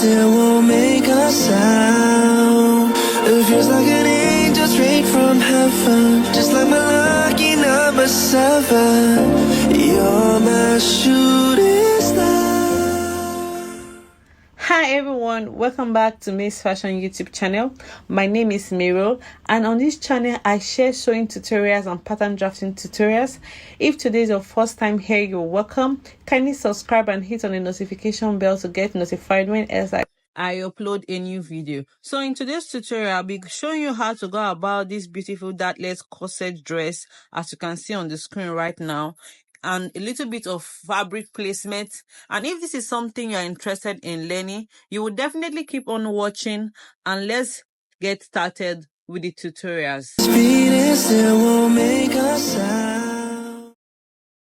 still won't make a sound. It feels like an angel straight from heaven, just like my lucky number 7. You're my shooting star. Hi everyone, welcome back to Miss Fashion YouTube channel. My name is Miro, and on this channel I share sewing tutorials and pattern drafting tutorials. If today is your first time here, you're welcome. Kindly subscribe and hit on the notification bell to get notified when I upload a new video. So in today's tutorial, I'll be showing you how to go about this beautiful dartless corset dress, as you can see on the screen right now, and a little bit of fabric placement. And if this is something you're interested in learning, you will definitely keep on watching, and let's get started with the tutorials.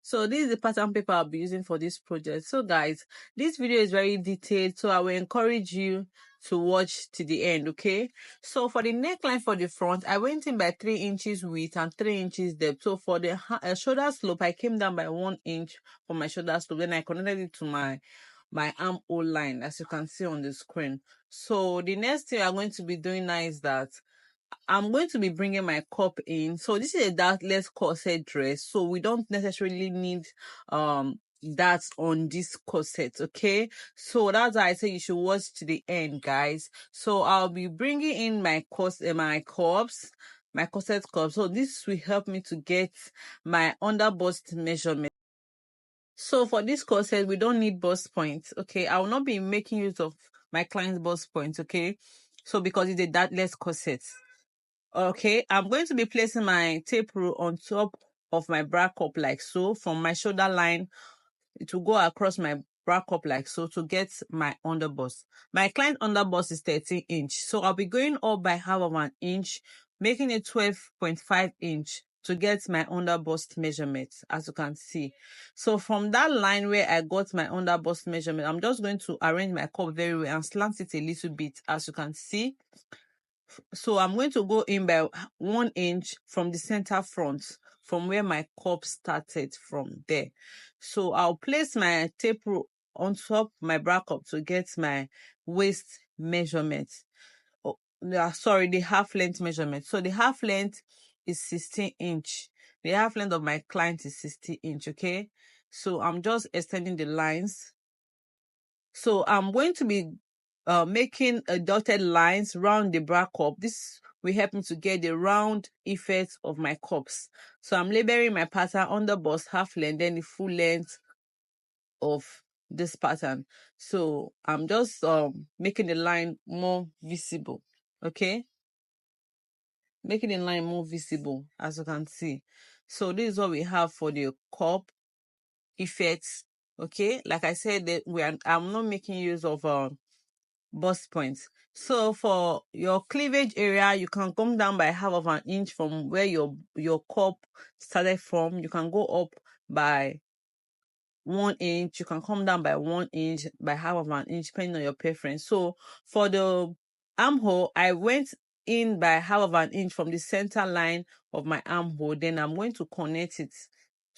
So this is the pattern paper I'll be using for this project. So guys, this video is very detailed, so I will encourage you to watch to the end, okay? So for the neckline for the front, I went in by 3 inches width and 3 inches depth. So for the shoulder slope, I came down by 1 inch for my shoulder slope. Then I connected it to my armhole line, as you can see on the screen. So the next thing I'm going to be doing now is that I'm going to be bringing my cup in. So this is a dartless corset dress, so we don't necessarily need darts on this corset, okay? So that's why I say you should watch to the end, guys. So I'll be bringing in my corset cups. So this will help me to get my under bust measurement. So for this corset, we don't need bust points, okay? I will not be making use of my client's bust points, okay? So because it's a dartless corset. Okay, I'm going to be placing my tape rule on top of my bra cup like so. From my shoulder line, it will go across my bra cup like so to get my underbust. My client underbust is 13 inch, so I'll be going up by half of an inch, making it 12.5 inch to get my underbust measurement, as you can see. So from that line where I got my underbust measurement, I'm just going to arrange my cup very well and slant it a little bit, as you can see. So I'm going to go in by 1 inch from the center front, from where my cup started from there. So I'll place my tape rule on top of my bra cup to get my waist measurement. Oh, sorry, the half length measurement. So the half length is 16 inch. The half length of my client is 16 inch, okay? So I'm just extending the lines. So I'm going to be making a dotted lines round the bra cup. This will help me to get the round effect of my cups. So I'm labeling my pattern under bust half length, then the full length of this pattern. So I'm just making the line more visible, okay? Making the line more visible, as you can see. So this is what we have for the cup effects, okay? Like I said, that I'm not making use of bust points. So for your cleavage area, you can come down by half of an inch from where your cup started from. You can go up by 1 inch. You can come down by 1 inch, by half of an inch, depending on your preference. So for the armhole, I went in by half of an inch from the center line of my armhole. Then I'm going to connect it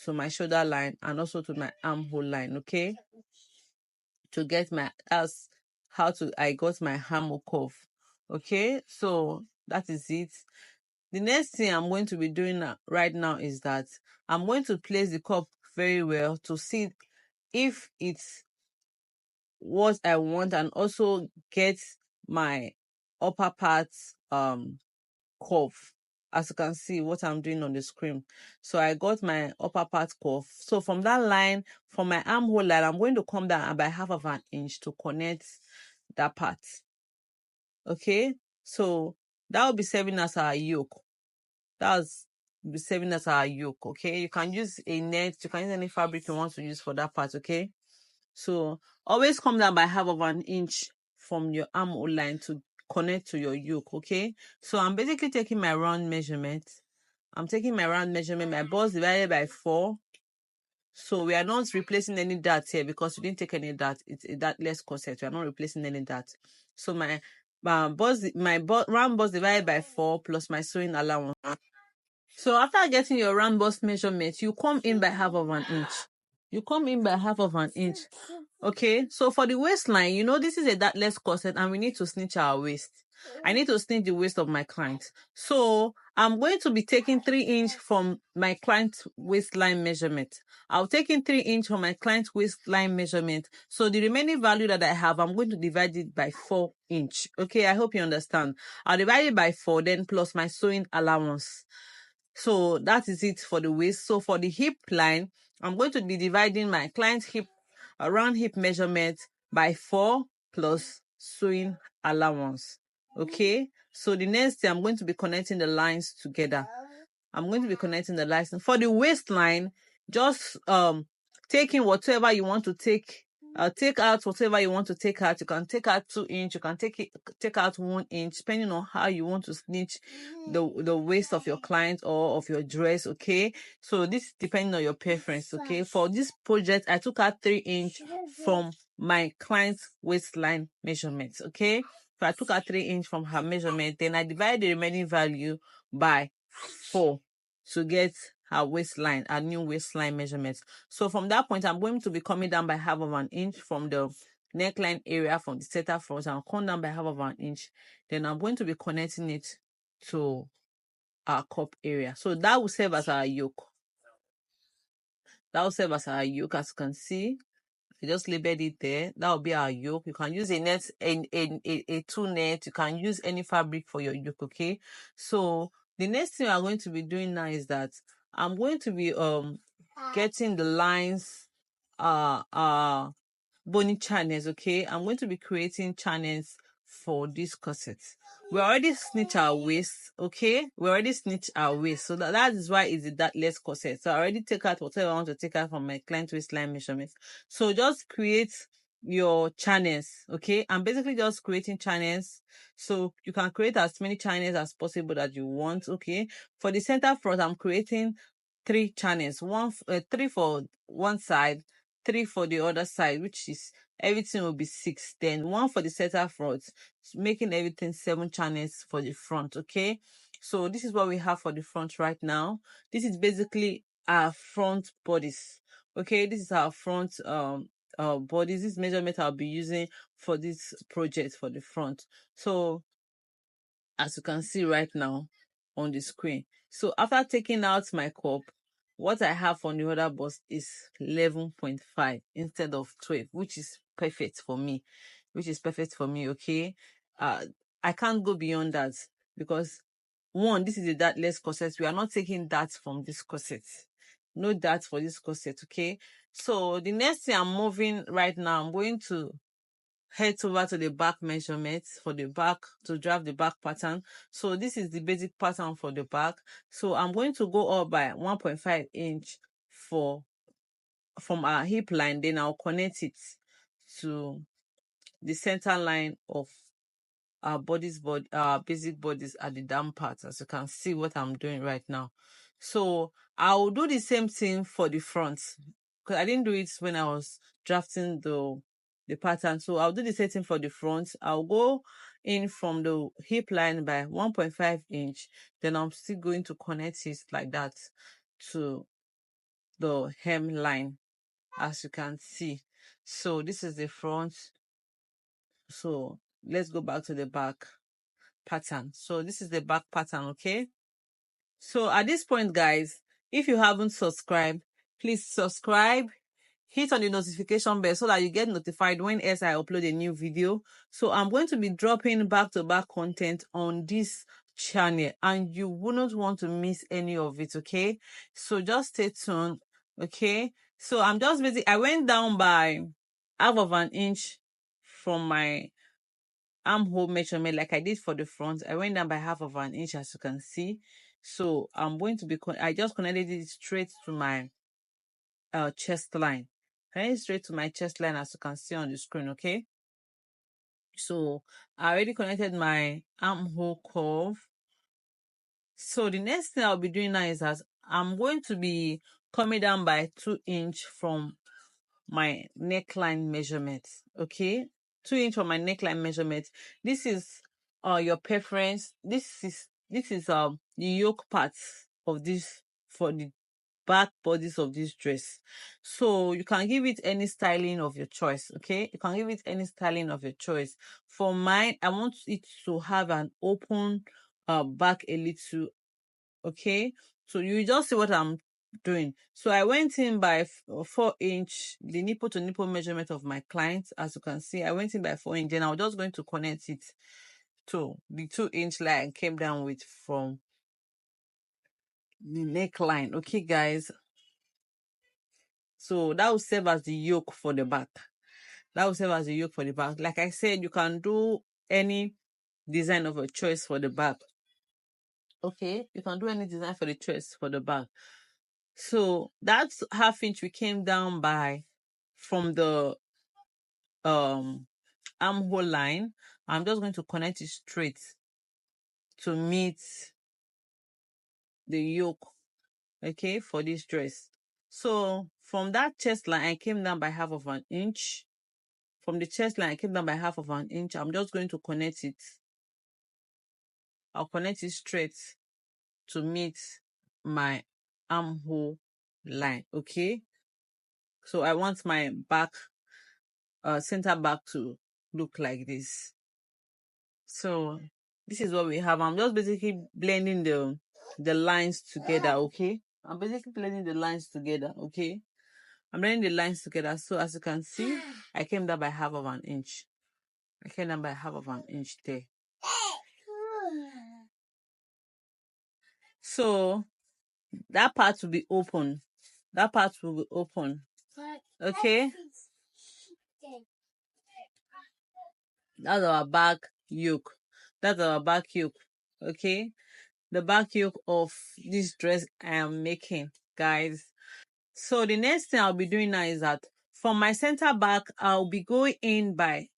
to my shoulder line and also to my armhole line, okay? To get my I got my armhole curve, okay? So that is it. The next thing I'm going to be doing right now is that I'm going to place the cup very well to see if it's what I want, and also get my upper part curve, as you can see what I'm doing on the screen. So I got my upper part curve. So from that line, from my armhole line, I'm going to come down by half of an inch to connect that part, okay? So that will be serving as our yoke. That's be serving as our yoke, okay? You can use a net, you can use any fabric you want to use for that part, okay? So always come down by half of an inch from your armhole line to connect to your yoke, okay? So I'm basically taking my round measurement. I'm taking my round measurement, my bust divided by 4. So we are not replacing any dart here because we didn't take any dart. It's a dartless corset. We are not replacing any dart. So my round bust divided by 4 plus my sewing allowance. So after getting your round bust measurement, you come in by half of an inch. you come in by half of an inch. Okay, so for the waistline, you know, this is a dartless corset and we need to snitch our waist. I need to snitch the waist of my client. So I'm going to be taking 3" from my client's waistline measurement. I'll take in 3" from my client's waistline measurement. So the remaining value that I have, I'm going to divide it by 4". Okay, I hope you understand. I'll divide it by 4, then plus my sewing allowance. So that is it for the waist. So for the hip line, I'm going to be dividing my client's round hip measurement by 4 plus sewing allowance. Okay, so the next thing, I'm going to be connecting the lines together. I'm going to be connecting the lines. For the waistline, just taking whatever you want to take. Take out whatever you want to take out. You can take out 2". You can take out 1 inch, depending on how you want to snitch the waist of your client or of your dress. Okay, so this is depending on your preference. Okay, for this project, I took out 3" from my client's waistline measurements. Okay, so I took out 3" from her measurement. Then I divided the remaining value by 4 to get her waistline, her new waistline measurements. So from that point, I'm going to be coming down by half of an inch from the neckline area, from the center front. I'll come down by half of an inch. Then I'm going to be connecting it to our cup area. So that will serve as our yoke. That will serve as our yoke, as you can see. I just labeled it there. That will be our yoke. You can use a net, a 2 net. You can use any fabric for your yoke. Okay. So the next thing I'm going to be doing now is that I'm going to be getting the lines, bony channels. Okay, I'm going to be creating channels for this corset. We already snitch our waist. Okay, we already snitch our waist, so that is why it's a dartless corset. So I already take out whatever I want to take out from my client waistline measurements. So just create your channels. Okay, I'm basically just creating channels, so you can create as many channels as possible that you want. Okay, for the center front, I'm creating 3 channels, 3 for one side, 3 for the other side, which is everything will be 6. Then 1 for the center front, making everything 7 channels for the front. Okay, so this is what we have for the front right now. This is basically our front bodies. Okay, this is our front bodies. This measurement I'll be using for this project for the front. So as you can see right now on the screen, so after taking out my cup, what I have on the other bust is 11.5 instead of 12, which is perfect for me. Okay, I can't go beyond that, because one, this is a dartless corset. We are not taking that from this corset. No dart for this corset. Okay, so the next thing I'm moving right now, I'm going to head over to the back measurements for the back to draft the back pattern. So this is the basic pattern for the back. So I'm going to go up by 1.5 inch from our hip line. Then I'll connect it to the center line of our basic bodies at the down part, as you can see what I'm doing right now. So I'll do the same thing for the front, because I didn't do it when I was drafting the pattern. So I'll do the same thing for the front. I'll go in from the hip line by 1.5 inch. Then I'm still going to connect it like that to the hem line, as you can see. So this is the front. So let's go back to the back pattern. So this is the back pattern. Okay, so at this point, guys, if you haven't subscribed, please subscribe, hit on the notification bell so that you get notified when I upload a new video. So I'm going to be dropping back-to-back content on this channel, and you wouldn't want to miss any of it. Okay, so just stay tuned. Okay, so I'm just basically, I went down by half of an inch from my armhole measurement like I did for the front. I went down by half of an inch, as you can see. So I'm going to be I just connected it straight to my chest line. Connected straight to my chest line, as you can see on the screen. Okay, so I already connected my armhole curve. So the next thing I'll be doing now is that I'm going to be coming down by 2 inch from my neckline measurement. Okay, 2 inch from my neckline measurement. This is your preference. This is the yoke part of this for the back bodice of this dress. So you can give it any styling of your choice. Okay, you can give it any styling of your choice. For mine, I want it to have an open back a little. Okay, so you just see what I'm doing. So I went in by 4-inch, the nipple to nipple measurement of my client. As you can see, I went in by 4-inch, and I was just going to connect it to the 2-inch line came down with from the neckline. Okay, guys, so that will serve as the yoke for the back. That will serve as the yoke for the back. Like I said, you can do any design of a choice for the back. Okay, you can do any design for the choice for the back. So that's 1/2 inch we came down by from the armhole line. I'm just going to connect it straight to meet the yoke, okay, for this dress. So from that chest line, I came down by 1/2 inch. From the chest line, I came down by 1/2 inch. I'm just going to connect it. I'll connect it straight to meet my armhole line. Okay, so I want my back center back to look like this. So this is what we have. I'm just basically blending the lines together. Okay, I'm basically blending the lines together. Okay, I'm blending the lines together. So as you can see, I came down by 1/2 inch. I came down by 1/2 inch there. So that part will be open. That part will be open. Okay, that's our back yoke. That's our back yoke. Okay, the back yoke of this dress I am making, guys. So the next thing I'll be doing now is that from my center back, I'll be going in by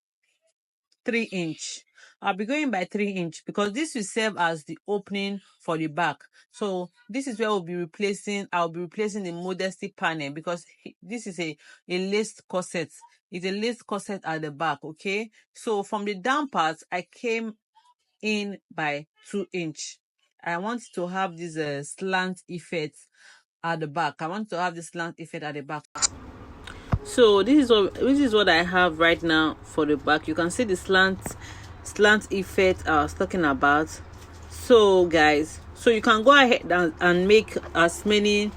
3-inch. I'll be going by 3-inch because this will serve as the opening for the back. So this is where I'll be replacing the modesty panel, because this is a laced corset. It's a laced corset at the back. Okay, so from the down part, I came in by 2-inch. I want to have this slant effect at the back. I want to have this slant effect at the back. So this is what I have right now for the back. You can see the slant effect I was talking about. So guys, so you can go ahead and make as many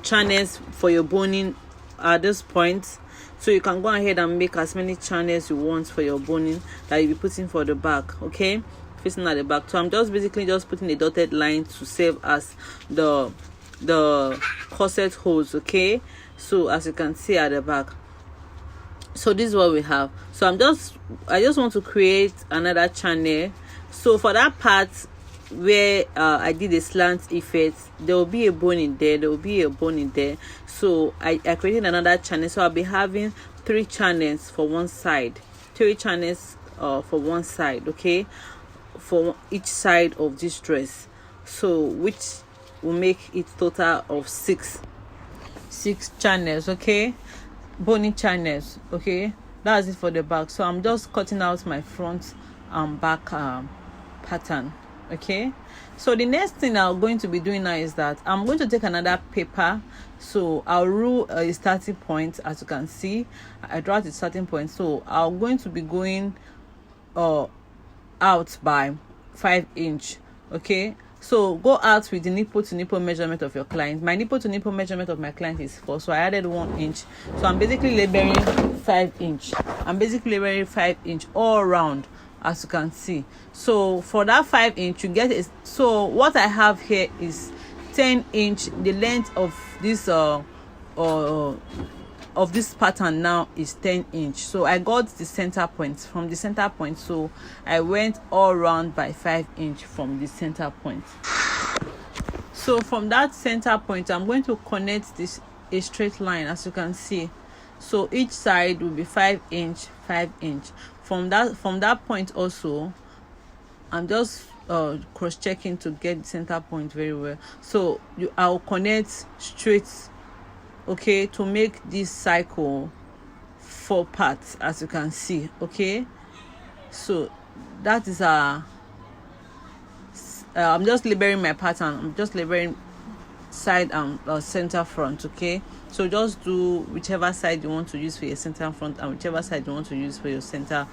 channels for your boning at this point. So you can go ahead and make as many channels you want for your boning that you'll be putting for the back. Okay, facing at the back. So I'm just basically just putting a dotted line to serve as the corset holes. Okay, so as you can see at the back, so this is what we have. So I just want to create another channel. So for that part where I did a slant effect, there will be a bone in there. So I created another channel. So I'll be having 3 channels for one side, 3 channels for one side. Okay, for each side of this dress, so which will make it total of 6 channels. Okay, boning channels. Okay, that's it for the back. So I'm just cutting out my front and back pattern. Okay, so the next thing I'm going to be doing now is that I'm going to take another paper. So I'll rule a starting point. As you can see, I draw the starting point. So I'm going to be going out by 5-inch. Okay, so go out with the nipple to nipple measurement of your client. My nipple to nipple measurement of my client is 4, so I added 1 inch. So I'm basically labeling 5-inch. I'm basically labeling 5-inch all around, as you can see. So for that 5-inch, you get it. So what I have here is 10-inch. The length of this pattern now is 10-inch. So I got the center point from the center point. So I went all around by 5-inch from the center point. So from that center point, I'm going to connect this a straight line, as you can see. So each side will be 5-inch, 5-inch. From that point also, I'm just cross-checking to get the center point very well. So I'll connect straight, okay, to make this cycle 4 parts, as you can see. Okay, so that is I'm just labeling my pattern. I'm just labeling side and center front. Okay, so just do whichever side you want to use for your center front and whichever side you want to use for your center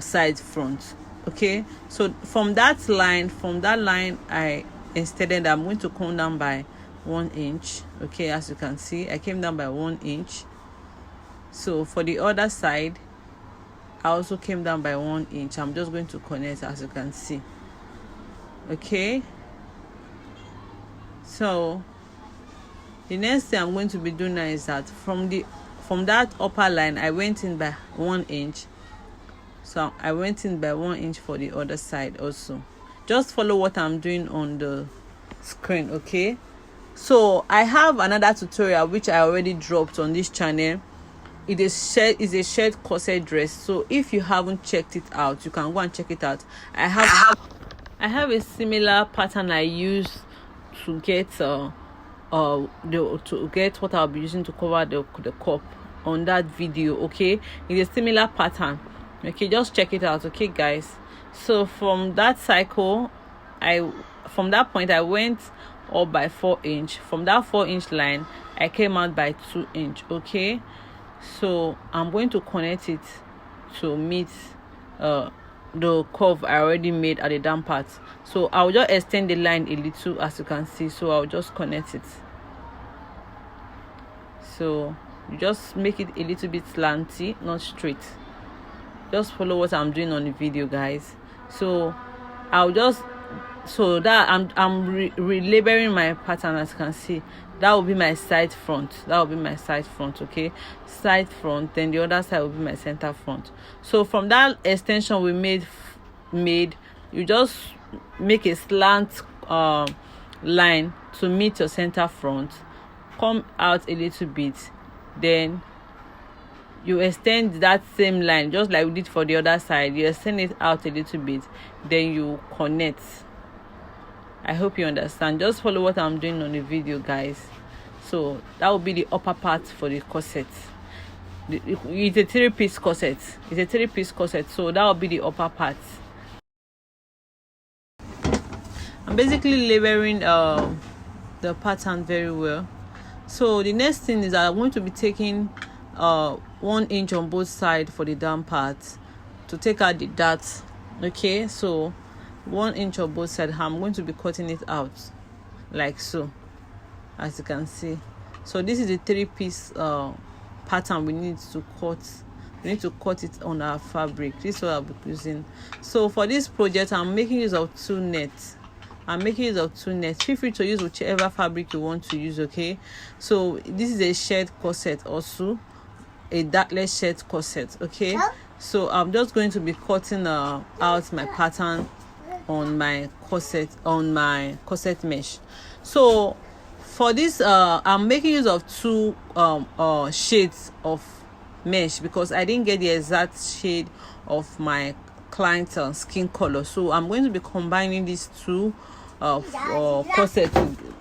side front. Okay, so from that line I extended. I'm going to come down by 1 inch. Okay, as you can see, I came down by 1 inch. So for the other side, I also came down by 1 inch. I'm just going to connect, as you can see. Okay, so the next thing I'm going to be doing now is that from that upper line I went in by 1 inch. So I went in by 1 inch for the other side also. Just follow what I'm doing on the screen. Okay, so I have another tutorial which I already dropped on this channel. It is a shared corset dress. So if you haven't checked it out, you can go and check it out. I have a similar pattern I use to get to get what I'll be using to cover the cup on that video. Okay, it's a similar pattern. Okay, just check it out. Okay, guys. So from that cycle, from that point I went up by 4 inch. From that 4 inch line I came out by 2 inch. Okay, so I'm going to connect it to meet the curve I already made at the down part. So I'll just extend the line a little, as you can see. So I'll just connect it. So you just make it a little bit slanty, not straight. Just follow what I'm doing on the video, guys. So I'll just, so that I'm relabeling my pattern, as you can see. That will be my side front. Okay, side front. Then the other side will be my center front. So from that extension we made, you just make a slant line to meet your center front. Come out a little bit, then you extend that same line just like we did for the other side. You extend it out a little bit, then you connect. I hope you understand. Just follow what I'm doing on the video, guys. So that will be the upper part for the corset. It's a 3-piece corset. So that will be the upper part. I'm basically layering the pattern very well. So the next thing is that I'm going to be taking 1 inch on both sides for the down part to take out the dart. Okay, so 1 inch on both sides. I'm going to be cutting it out like so, as you can see. So this is a 3-piece pattern we need to cut. We need to cut it on our fabric. This is what I'll be using. So for this project I'm making use of 2 nets. Feel free to use whichever fabric you want to use. Okay, so this is a shared corset, also a dartless shared corset. Okay, so I'm just going to be cutting out my pattern on my corset mesh. So for this I'm making use of 2 shades of mesh because I didn't get the exact shade of my client's skin color. So I'm going to be combining these 2 corset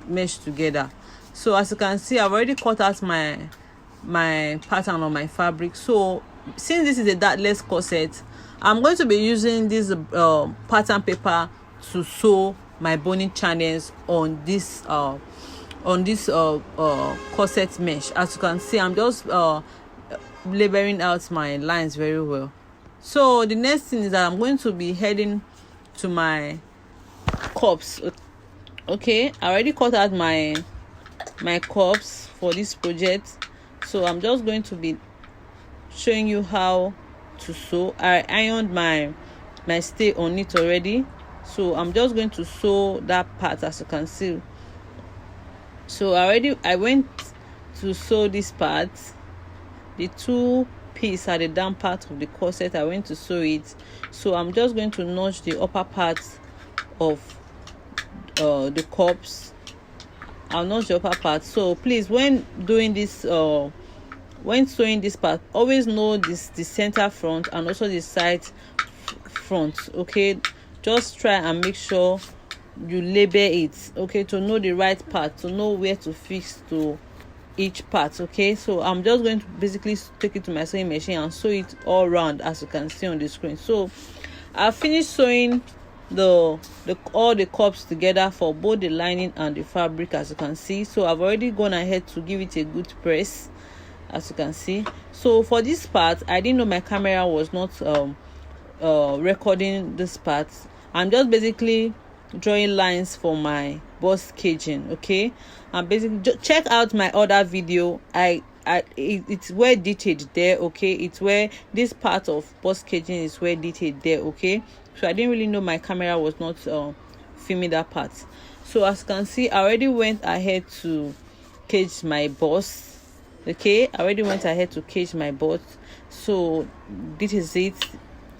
mesh together. So as you can see, I've already cut out my pattern on my fabric. So since this is a dartless corset, I'm going to be using this pattern paper to sew my boning channels on this corset mesh. As you can see, I'm just labeling out my lines very well. So the next thing is that I'm going to be heading to my cups. Okay, I already cut out my cups for this project. So I'm just going to be showing you how to sew. I ironed my stay on it already, so I'm just going to sew that part, as you can see. So I went to sew this part, the 2 piece at the down part of the corset. I went to sew it. So I'm just going to notch the upper part of the cups. I'll notch the upper part. So please, when doing this when sewing this part, always know the center front and also the side front. Okay, just try and make sure you label it, okay, to know the right part, to know where to fix to each part. Okay, so I'm just going to basically take it to my sewing machine and sew it all around, as you can see on the screen. So I finished sewing all the cups together for both the lining and the fabric, as you can see. So I've already gone ahead to give it a good press, as you can see. So for this part, I didn't know my camera was not recording this part. I'm just basically drawing lines for my bust caging. Okay, and basically check out my other video. It's well detailed there. Okay, it's where this part of bust caging is well detailed there. Okay, so I didn't really know my camera was not filming that part. So as you can see, I already went ahead to cage my bust. Okay, I already went ahead to cage my bust. So this is it.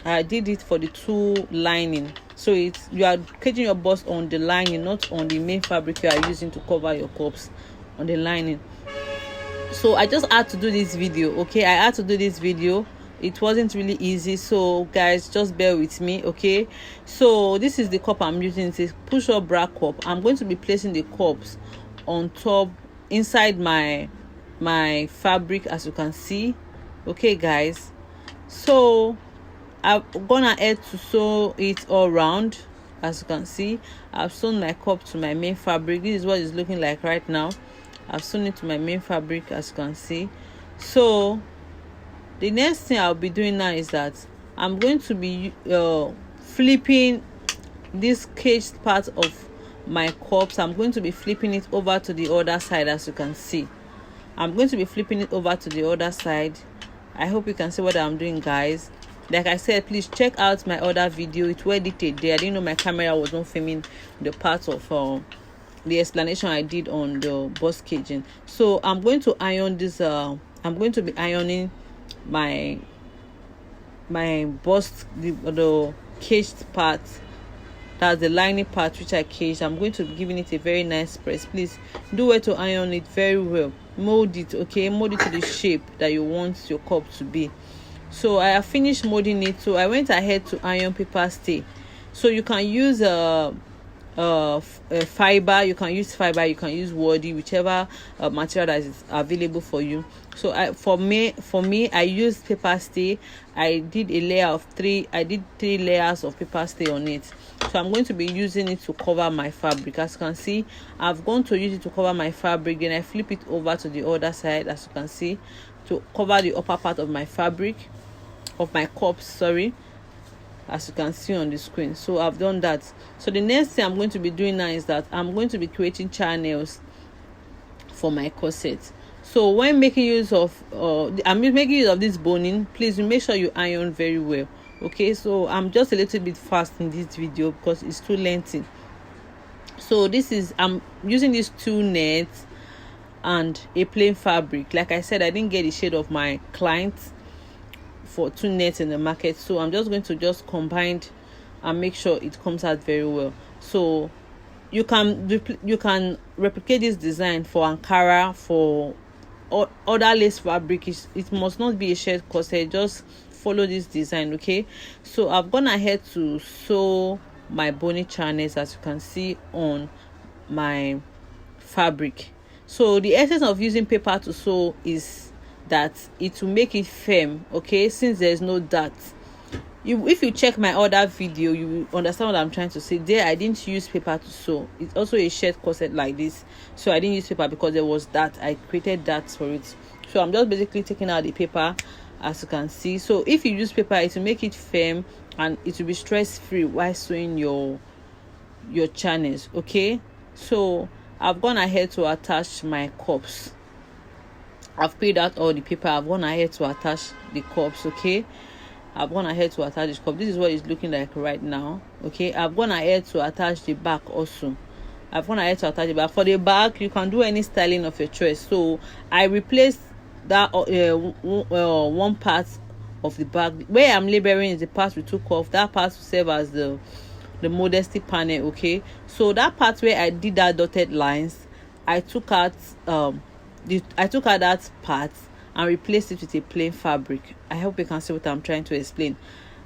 I did it for the two lining. So you are caging your bust on the lining, not on the main fabric you are using to cover your cups, on the lining. So I just had to do this video. Okay, I had to do this video. It wasn't really easy, so guys, just bear with me. Okay, so this is the cup I'm using. It's a push-up bra cup. I'm going to be placing the cups on top inside my fabric, as you can see. Okay guys, so I've gone ahead to sew it all round. As you can see, I've sewn my cup to my main fabric. This is what it's looking like right now. I've sewn it to my main fabric, as you can see. So the next thing I'll be doing now is that I'm going to be flipping this caged part of my cups. I'm going to be flipping it over to the other side, as you can see. I'm going to be flipping it over to the other side. I hope you can see what I'm doing, guys. Like I said, please check out my other video. It's well detailed there. I didn't know my camera was not filming the part of the explanation I did on the bust caging. So I'm going to iron this. I'm going to be ironing my bust, the caged part. That's the lining part which I caged. I'm going to be giving it a very nice press. Please do well to iron it very well. Mold it. Okay, mold it to the shape that you want your cup to be. So I have finished molding it. So I went ahead to iron paper stay. So you can use fiber, you can use fiber, you can use woody, whichever material that is available for you. So for me I used paper stay. I did a layer of three layers of paper stay on it. So I'm going to be using it to cover my fabric. As you can see, I've gone to use it to cover my fabric, then I flip it over to the other side, as you can see, to cover the upper part of my fabric, of my cups, sorry, as you can see on the screen. So I've done that. So the next thing I'm going to be doing now is that I'm going to be creating channels for my corset. So when making use of I'm making use of this boning, please make sure you iron very well. Okay, so I'm just a little bit fast in this video because it's too lengthy. So I'm using these two nets and a plain fabric. Like I said, I didn't get the shade of my client for two nets in the market, so I'm just going to combine and make sure it comes out very well. So you can replicate this design for Ankara, for other lace fabric. It must not be a shirt corset, just follow this design. Okay, so I've gone ahead to sew my bony channels, as you can see on my fabric. So the essence of using paper to sew is that it will make it firm. Okay, since there's no dart. If you check my other video, you will understand what I'm trying to say. There I didn't use paper to sew. It's also a shirt corset like this, so I didn't use paper because there was that. I created darts for it. So I'm just basically taking out the paper, as you can see. So if you use paper, it will make it firm and it will be stress free while sewing your channels. Okay, so I've gone ahead to attach my cups. I've peeled out all the paper. I've gone ahead to attach the cups. Okay, I've gone ahead to attach the cup. This is what it's looking like right now. Okay, I've gone ahead to attach the back also. I've gone ahead to attach the back. For the back, you can do any styling of your choice. So I replaced that one part of the back. Where I'm labeling is the part we took off. That part will serve as the modesty panel. Okay, so that part where I did that dotted lines, I took out that part and replaced it with a plain fabric. I hope you can see what I'm trying to explain.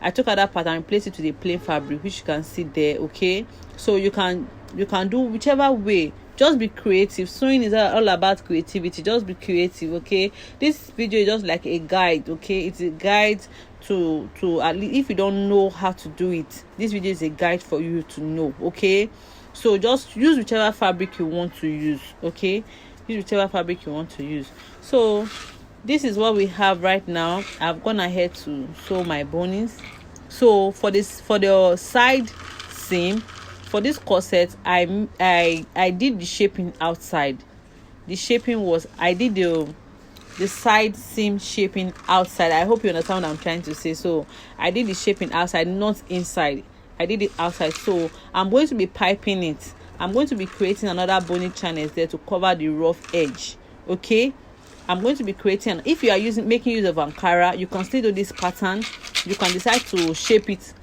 I took out that part and replaced it with a plain fabric, which you can see there. Okay, so you can do whichever way just be creative. Sewing is all about creativity. Just be creative, okay? This video is just like a guide, okay? It's a guide to at least, if you don't know how to do it, this video is a guide for you to know, okay? So just use whichever fabric you want to use, okay? Use whichever fabric you want to use. So this is what we have right now. I've gone ahead to sew my bonings. So for the side seam, for this corset, I did the shaping outside. The shaping was, I did the side seam shaping outside. I hope you understand what I'm trying to say. So I did the shaping outside, not inside. I did it outside. So I'm going to be piping it. I'm going to be creating another boning channels there to cover the rough edge, okay? I'm going to be creating, if you are making use of Ankara, you can still do this pattern. You can decide to shape it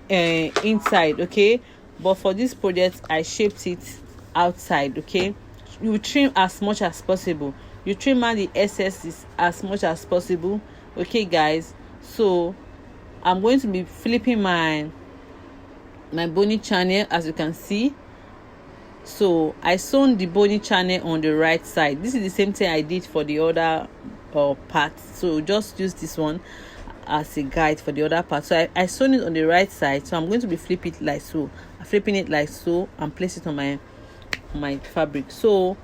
inside, okay? But for this project, I shaped it outside, okay? You trim as much as possible. You trim out the excesses as much as possible, okay, guys? So I'm going to be flipping my boning channel, as you can see. So I sewn the boning channel on the right side. This is the same thing I did for the other part. So just use this one as a guide for the other part. So I sewn it on the right side. So I'm going to be flipping it like so. I'm flipping it like so and place it on my fabric. So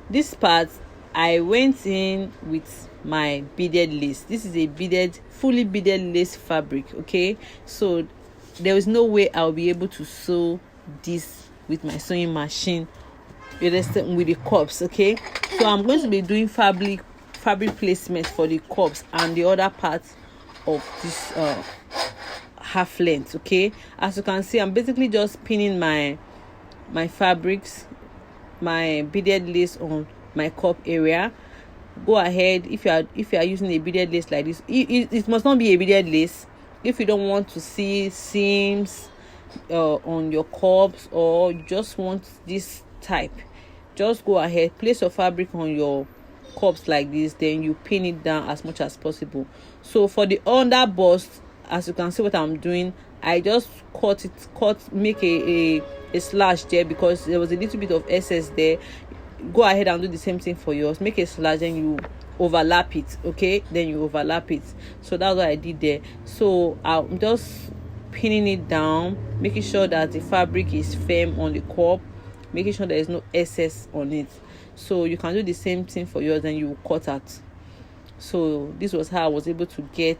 this part, I went in with my beaded lace. This is a fully beaded lace fabric, okay? So there is no way I'll be able to sew this with my sewing machine, with the cups, okay? So I'm going to be doing fabric placement for the cups and the other parts of this half length, okay? As you can see, I'm basically just pinning my fabrics, my beaded lace on my cup area. Go ahead, if you are using a beaded lace like this, it must not be a beaded lace. If you don't want to see seams on your cups, or you just want this type, just go ahead, place your fabric on your cups like this, then you pin it down as much as possible. So for the under bust, as you can see what I'm doing, I just make a slash there because there was a little bit of excess there. Go ahead and do the same thing for yours. Make a slash, then you overlap it, okay? Then you overlap it. So that's what I did there. So I'm just pinning it down, making sure that the fabric is firm on the cup, making sure there is no excess on it. So you can do the same thing for yours, and you cut out. So this was how I was able to get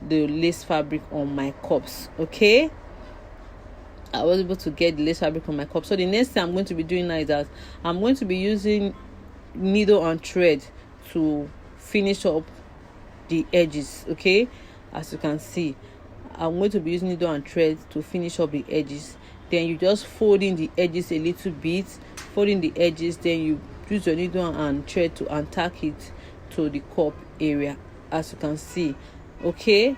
the lace fabric on my cups, okay? I was able to get the lace fabric on my cup. So the next thing I'm going to be doing now is that I'm going to be using needle and thread to finish up the edges, okay? As you can see, I'm going to be using needle and thread to finish up the edges. Then you just fold in the edges a little bit, folding the edges, then you use your needle and thread to attack it to the cup area, as you can see, okay?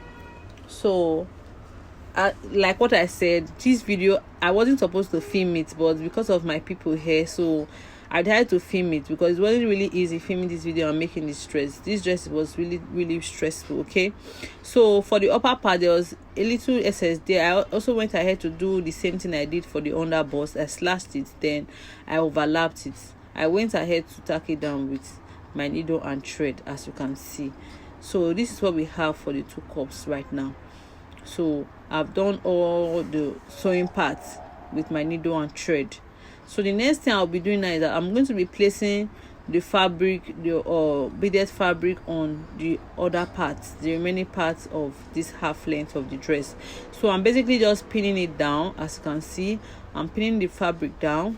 So like what I said, this video I wasn't supposed to film it, but because of my people here, so I decided to film it because it wasn't really easy filming this video and making this dress. This dress was really stressful, okay? So for the upper part, there was a little excess there. I also went ahead to do the same thing I did for the under bust. I slashed it, then I overlapped it. I went ahead to tack it down with my needle and thread, as you can see. So this is what we have for the two cups right now. So I've done all the sewing parts with my needle and thread. So the next thing I'll be doing now is that I'm going to be placing the fabric, the beaded fabric, on the other parts, the remaining parts of this half length of the dress. So I'm basically just pinning it down. As you can see, I'm pinning the fabric down.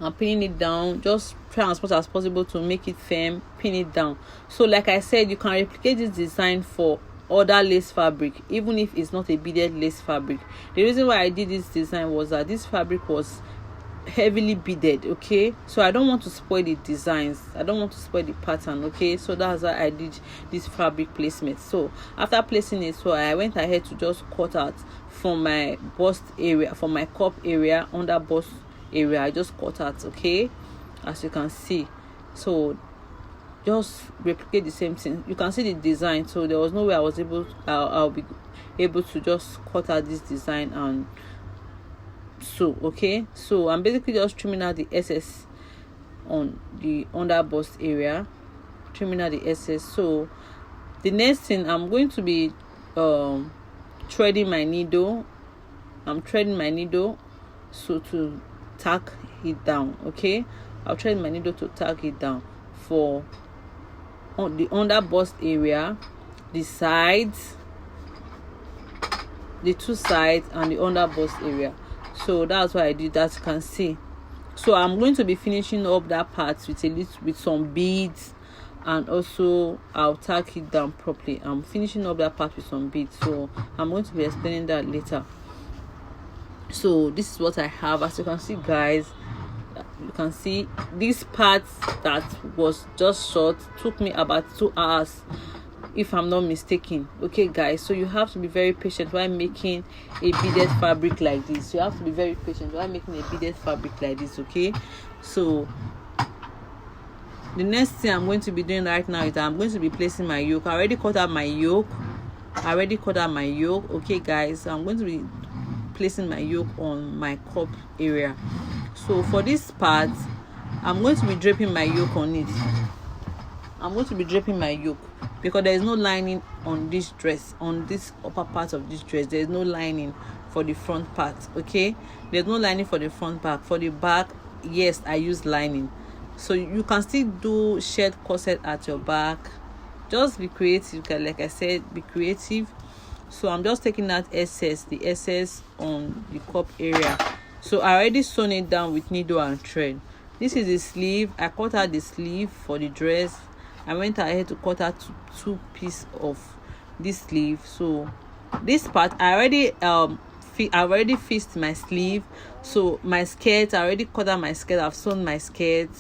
I'm pinning it down, just try as much as possible to make it firm. Pin it down. So like I said, you can replicate this design for other lace fabric, even if it's not a beaded lace fabric. The reason why I did this design was that this fabric was heavily beaded, okay? So I don't want to spoil the designs, I don't want to spoil the pattern, okay? So that's why I did this fabric placement. So after placing it, so I went ahead to just cut out from my bust area, from my cup area, under bust area. I just cut out, okay, as you can see. So just replicate the same thing. You can see the design. So there was no way I was able I'll be able to just cut out this design and so okay, so I'm basically just trimming out the excess on the under bust area, trimming out the excess. So the next thing, I'm going to be threading my needle. I'm threading my needle so to tack it down. Okay, I'll thread my needle to tack it down for on the under bust area, the sides, the two sides, and the under bust area. So that's why I did that, you can see. So I'm going to be finishing up that part with some beads, and also I'll tack it down properly. I'm finishing up that part with some beads, so I'm going to be explaining that later. So this is what I have. As you can see, guys, you can see this part that was just short took me about 2 hours, if I'm not mistaken. Okay, guys, so you have to be very patient while making a beaded fabric like this. You have to be very patient while making a beaded fabric like this. Okay, so the next thing I'm going to be doing right now is that I'm going to be placing my yoke. I already cut out my yoke. Okay, guys, so I'm going to be placing my yoke on my cup area. So for this part, I'm going to be draping my yoke on it. I'm going to be draping my yoke because there is no lining on this dress, on this upper part of this dress. There is no lining for the front part. Okay, there's no lining for the front part. For the back, yes, I use lining. So you can still do shared corset at your back. Just be creative, like I said, be creative. So I'm just taking that the excess on the cup area. So I already sewn it down with needle and thread. This is the sleeve. I cut out the sleeve for the dress. I went ahead to cut out two pieces of this sleeve. So this part, I already fixed my sleeve. So my skirt, I already cut out my skirt. I've sewn my skirt.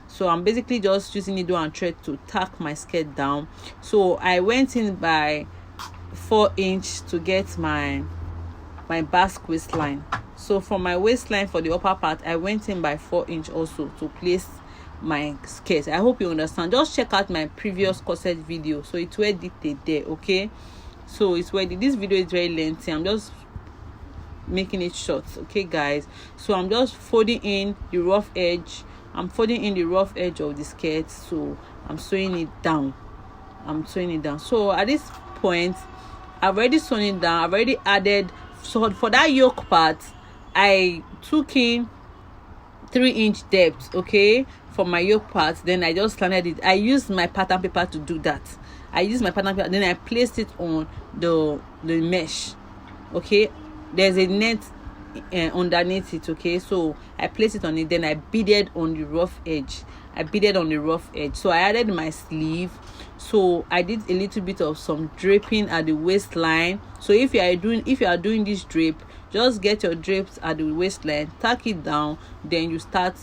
So I'm basically just using needle and thread to tack my skirt down. So I went in by 4 inch to get my basque waistline. So for my waistline for the upper part, I went in by 4 inch also to place my skirt. I hope you understand. Just check out my previous corset video, so it's well detailed there. Okay, so it's where this video is very lengthy. I'm just making it short. Okay, guys, so I'm just folding in the rough edge. I'm folding in the rough edge of the skirt, so I'm sewing it down. So at this point, I've already sewn it down. I've already added, so for that yoke part, I took in 3-inch depth, okay, for my yoke part. Then I just landed it. I used my pattern paper to do that. Then I placed it on the mesh. Okay, there's a net underneath it. Okay, so I placed it on it. Then I beaded on the rough edge. So I added my sleeve. So I did a little bit of some draping at the waistline. So if you are doing this drape, just get your drapes at the waistline, tack it down, then you start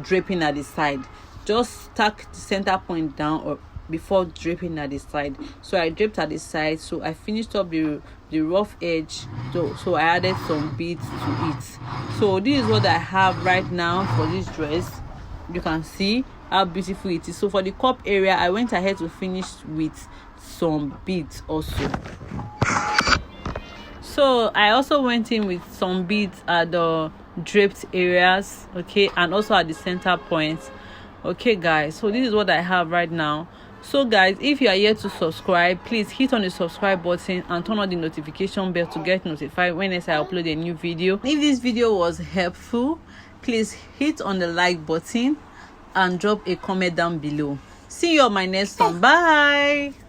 draping at the side. Just tack the center point down or before draping at the side. So I draped at the side. So I finished up the rough edge. So I added some beads to it. So this is what I have right now for this dress. You can see how beautiful it is. So for the cup area, I went ahead to finish with some beads also. So I also went in with some beads at the draped areas, okay, and also at the center point. Okay, guys, so this is what I have right now. So guys, if you are yet to subscribe, please hit on the subscribe button and turn on the notification bell to get notified whenever I upload a new video. If this video was helpful, please hit on the like button and drop a comment down below. See you on my next one. Bye.